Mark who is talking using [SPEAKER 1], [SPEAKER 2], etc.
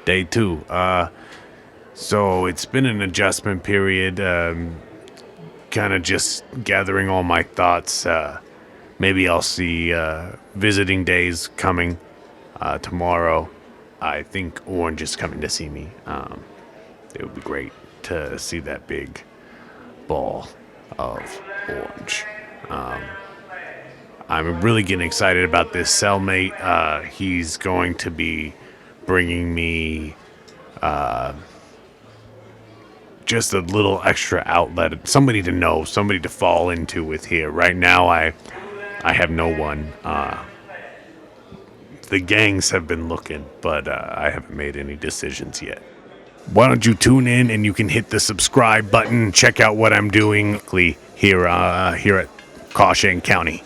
[SPEAKER 1] Day 2. So it's been an adjustment period. Kind of just gathering all my thoughts. Maybe I'll see visiting days coming tomorrow. I think Orange is coming to see me. It would be great to see that big ball of orange. I'm really getting excited about this cellmate. He's going to be bringing me just a little extra outlet, somebody to know, somebody to fall into with here. Right now, I have no one. The gangs have been looking, but I haven't made any decisions yet. Why don't you tune in and you can hit the subscribe button, check out what I'm doing here at Cawshank County.